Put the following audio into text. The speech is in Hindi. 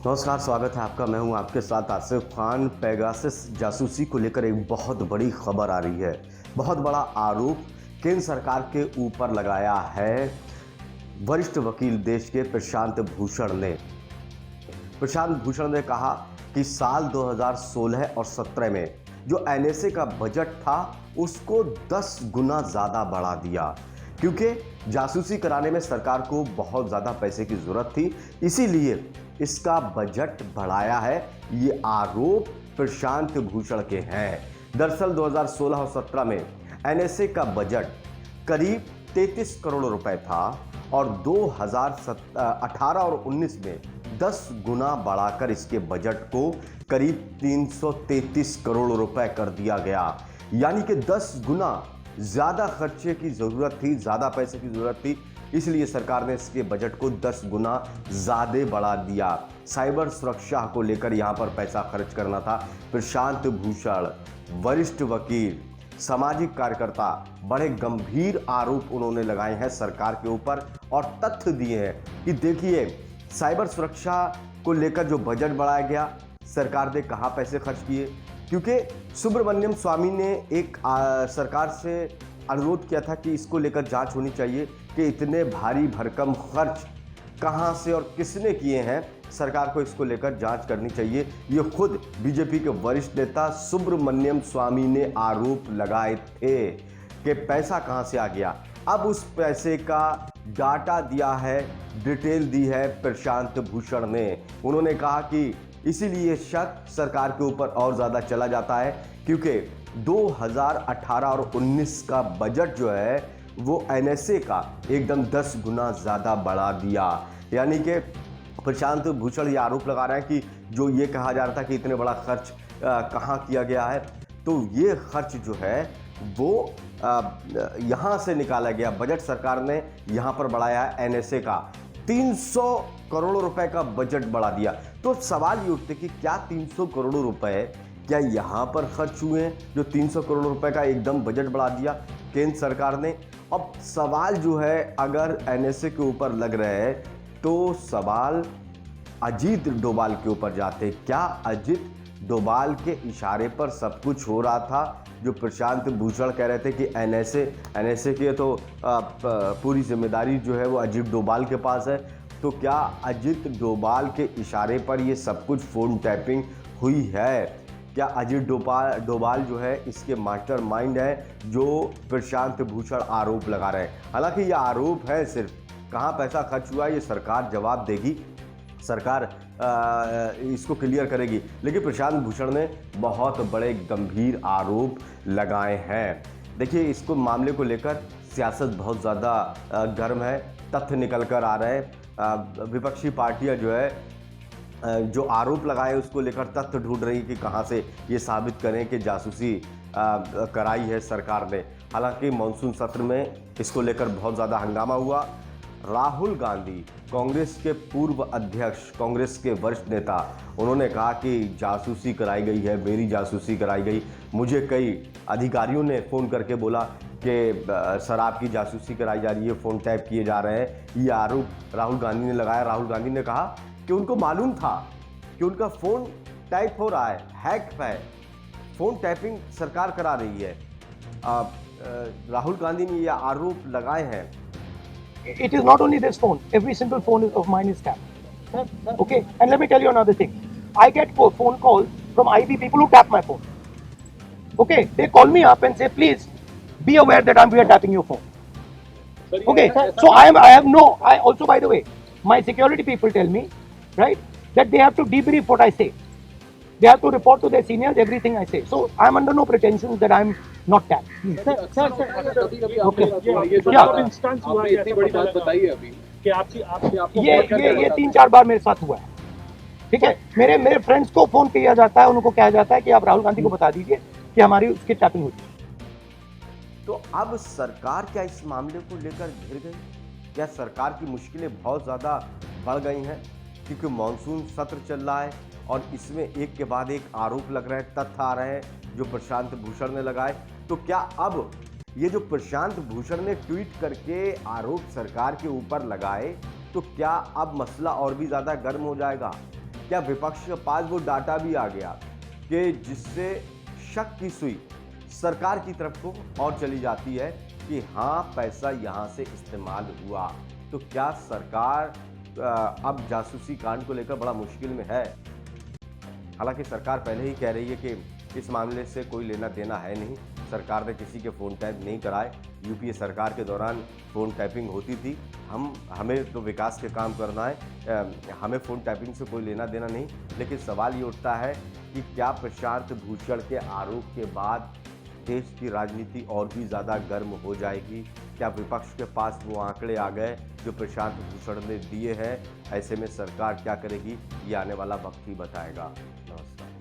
नमस्कार, स्वागत है आपका। मैं हूं आपके साथ आसिफ खान। पेगासस जासूसी को लेकर एक बहुत बड़ी खबर आ रही है। बहुत बड़ा आरोप केंद्र सरकार के ऊपर लगाया है वरिष्ठ वकील देश के प्रशांत भूषण ने। प्रशांत भूषण ने कहा कि साल 2016 और 17 में जो एनएसए का बजट था उसको 10 गुना ज़्यादा बढ़ा दिया, क्योंकि जासूसी कराने में सरकार को बहुत ज़्यादा पैसे की ज़रूरत थी, इसीलिए इसका बजट बढ़ाया है। ये आरोप प्रशांत भूषण के हैं। दरअसल 2016 और 17 में एनएसए का बजट करीब 33 करोड़ रुपए था और 2018 और 19 में 10 गुना बढ़ाकर इसके बजट को करीब 333 करोड़ रुपए कर दिया गया। यानी कि 10 गुना ज़्यादा खर्चे की ज़रूरत थी, ज़्यादा पैसे की ज़रूरत थी, इसलिए सरकार ने इसके बजट को 10 गुना ज़्यादा बढ़ा दिया। साइबर सुरक्षा को लेकर यहाँ पर पैसा खर्च करना था। प्रशांत भूषण वरिष्ठ वकील, सामाजिक कार्यकर्ता, बड़े गंभीर आरोप उन्होंने लगाए हैं सरकार के ऊपर और तथ्य दिए हैं कि देखिए, साइबर सुरक्षा को लेकर जो बजट बढ़ाया गया, सरकार ने कहाँ पैसे खर्च किए। क्योंकि सुब्रमण्यम स्वामी ने एक सरकार से अनुरोध किया था कि इसको लेकर जांच होनी चाहिए कि इतने भारी भरकम खर्च कहां से और किसने किए हैं। सरकार को इसको लेकर जांच करनी चाहिए। ये खुद बीजेपी के वरिष्ठ नेता सुब्रमण्यम स्वामी ने आरोप लगाए थे कि पैसा कहां से आ गया। अब उस पैसे का डाटा दिया है, डिटेल दी है प्रशांत भूषण ने। उन्होंने कहा कि इसीलिए शक सरकार के ऊपर और ज़्यादा चला जाता है, क्योंकि 2018 और 19 का बजट जो है वो एनएसए का एकदम 10 गुना ज़्यादा बढ़ा दिया। यानी कि प्रशांत भूषण ये आरोप लगा रहे हैं कि जो ये कहा जा रहा था कि इतने बड़ा खर्च कहाँ किया गया है, तो ये खर्च जो है वो यहाँ से निकाला गया। बजट सरकार ने यहाँ पर बढ़ाया है एनएसए का 300 करोड़ रुपए का बजट बढ़ा दिया। तो सवाल ये उठते कि क्या 300 करोड़ रुपए क्या यहाँ पर खर्च हुए हैं, जो 300 करोड़ रुपए का एकदम बजट बढ़ा दिया केंद्र सरकार ने। अब सवाल जो है, अगर एनएसए के ऊपर लग रहे हैं तो सवाल अजीत डोभाल के ऊपर जाते। क्या अजीत डोभाल के इशारे पर सब कुछ हो रहा था? जो प्रशांत भूषण कह रहे थे कि एनएसए की तो पूरी जिम्मेदारी जो है वो अजीत डोभाल के पास है, तो क्या अजीत डोभाल के इशारे पर ये सब कुछ फ़ोन टैपिंग हुई है? क्या अजीत डोभाल जो है इसके मास्टरमाइंड है, जो प्रशांत भूषण आरोप लगा रहे हैं? हालांकि ये आरोप है, सिर्फ कहाँ पैसा खर्च हुआ ये सरकार जवाब देगी, सरकार इसको क्लियर करेगी। लेकिन प्रशांत भूषण ने बहुत बड़े गंभीर आरोप लगाए हैं। देखिए, इसको मामले को लेकर सियासत बहुत ज़्यादा गर्म है। तथ्य निकल कर आ रहे हैं। विपक्षी पार्टियां जो है जो आरोप लगाए उसको लेकर तथ्य ढूंढ रही कि कहां से ये साबित करें कि जासूसी कराई है सरकार ने। हालांकि मानसून सत्र में इसको लेकर बहुत ज़्यादा हंगामा हुआ। राहुल गांधी, कांग्रेस के पूर्व अध्यक्ष, कांग्रेस के वरिष्ठ नेता, उन्होंने कहा कि जासूसी कराई गई है, मेरी जासूसी कराई गई। मुझे कई अधिकारियों ने फ़ोन करके बोला कि शराब की जासूसी कराई जा रही है, फ़ोन टैप किए जा रहे हैं। ये आरोप राहुल गांधी ने लगाया। राहुल गांधी ने कहा कि उनको मालूम था कि उनका फ़ोन टैप हो रहा है, हैक है, फ़ोन टैपिंग सरकार करा रही है। राहुल गांधी ने ये आरोप लगाए हैं। It is not only this phone. Every single phone of mine is tapped. Okay, and let me tell you another thing. I get phone calls from IB people who tap my phone. Okay, they call me up and say, please be aware that we are tapping your phone. Okay, so I also, by the way, my security people tell me, right, that they have to debrief what I say. They have to report to their seniors everything I say. So I'm under no pretensions that I'm not tapped. ये 3-4 बार मेरे साथ हुआ है। ठीक है, मेरे फ्रेंड्स को फोन किया जाता है, उनको कहा जाता है कि आप राहुल गांधी को बता दीजिए कि हमारी उसकी टैपिंग हुई। तो अब सरकार क्या इस मामले को लेकर घिर गई? क्या सरकार की मुश्किलें बहुत ज़्यादा बढ़ गई हैं? क्योंकि मानसून सत्र चल रहा है और इसमें एक के बाद एक आरोप लग रहे हैं, तथ्य आ रहे हैं जो प्रशांत भूषण ने लगाए। तो क्या अब ये जो प्रशांत भूषण ने ट्वीट करके आरोप सरकार के ऊपर लगाए, तो क्या अब मसला और भी ज़्यादा गर्म हो जाएगा? क्या विपक्ष के पास वो डाटा भी आ गया कि जिससे शक की सुई सरकार की तरफ को और चली जाती है कि हाँ पैसा यहाँ से इस्तेमाल हुआ? तो क्या सरकार अब जासूसी कांड को लेकर बड़ा मुश्किल में है? हालांकि सरकार पहले ही कह रही है कि इस मामले से कोई लेना देना है नहीं, सरकार ने किसी के फ़ोन टैप नहीं कराए। यूपीए सरकार के दौरान फ़ोन टैपिंग होती थी। हमें तो विकास के काम करना है, हमें फ़ोन टैपिंग से कोई लेना देना नहीं। लेकिन सवाल ये उठता है कि क्या प्रशांत भूषण के आरोप के बाद देश की राजनीति और भी ज़्यादा गर्म हो जाएगी? क्या विपक्ष के पास वो आंकड़े आ गए जो प्रशांत भूषण ने दिए हैं? ऐसे में सरकार क्या करेगी, ये आने वाला वक्त ही बताएगा।